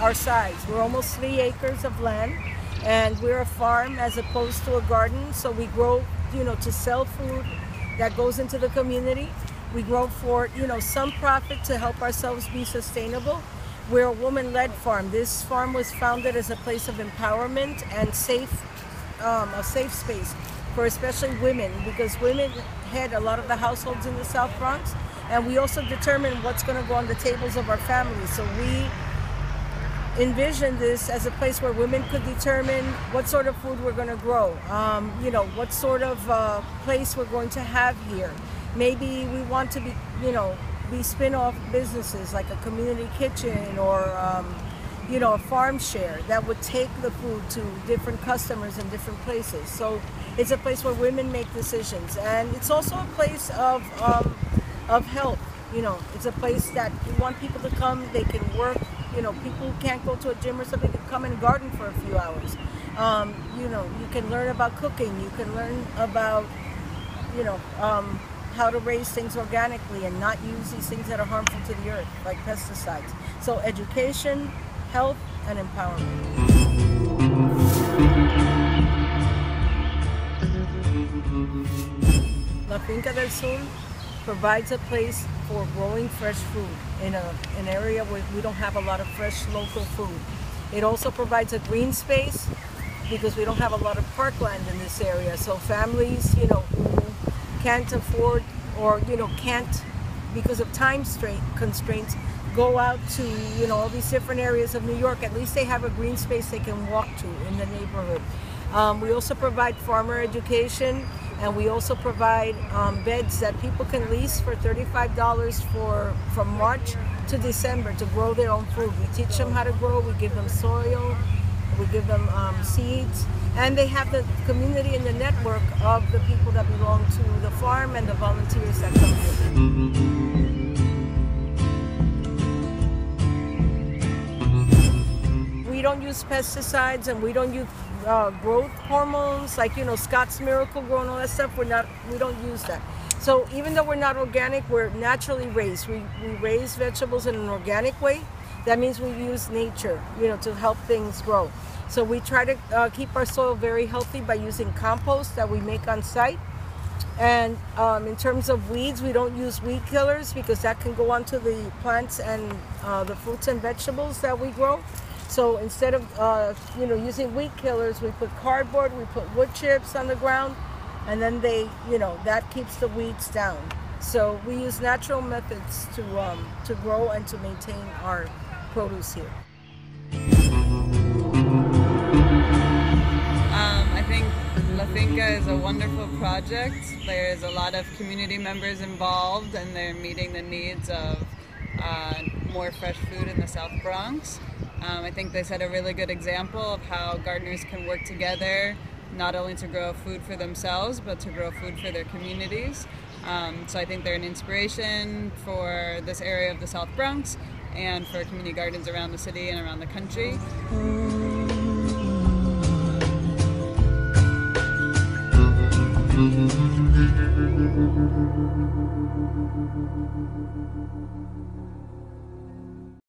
our size. We're almost 3 acres of land, and we're a farm as opposed to a garden. So we grow, to sell food that goes into the community. We grow for, some profit to help ourselves be sustainable. We're a woman-led farm. This farm was founded as a place of empowerment and a safe space for especially women, because women head a lot of the households in the South Bronx, and we also determine what's going to go on the tables of our families. So we envision this as a place where women could determine what sort of food we're going to grow, what sort of place we're going to have here. Maybe we want to be spin-off businesses like a community kitchen or a farm share that would take the food to different customers in different places. So it's a place where women make decisions, and it's also a place of health. It's a place that we want people to come. They can work. People who can't go to a gym or something can come and garden for a few hours. You can learn about cooking. You can learn about how to raise things organically and not use these things that are harmful to the earth, like pesticides. So education, health, and empowerment. La Finca del Sur provides a place for growing fresh food in an area where we don't have a lot of fresh local food. It also provides a green space because we don't have a lot of parkland in this area. So families, who can't afford or can't, because of time constraints, go out to all these different areas of New York. At least they have a green space they can walk to in the neighborhood. We also provide farmer education, and we also provide beds that people can lease for $35 from March to December to grow their own food. We teach them how to grow. We give them soil. We give them seeds. And they have the community and the network of the people that belong to the farm and the volunteers that come here. We don't use pesticides, and we don't use growth hormones like Scott's Miracle-Gro and all that stuff. We don't use that. So even though we're not organic, we're naturally raised. We raise vegetables in an organic way. That means we use nature, to help things grow. So we try to keep our soil very healthy by using compost that we make on site. And in terms of weeds, we don't use weed killers because that can go onto the plants and the fruits and vegetables that we grow. So instead of using weed killers, we put cardboard, we put wood chips on the ground, and then that keeps the weeds down. So we use natural methods to grow and to maintain our produce here. I think La Finca is a wonderful project. There's a lot of community members involved, and they're meeting the needs of more fresh food in the South Bronx. I think they set a really good example of how gardeners can work together, not only to grow food for themselves, but to grow food for their communities. So I think they're an inspiration for this area of the South Bronx and for community gardens around the city and around the country.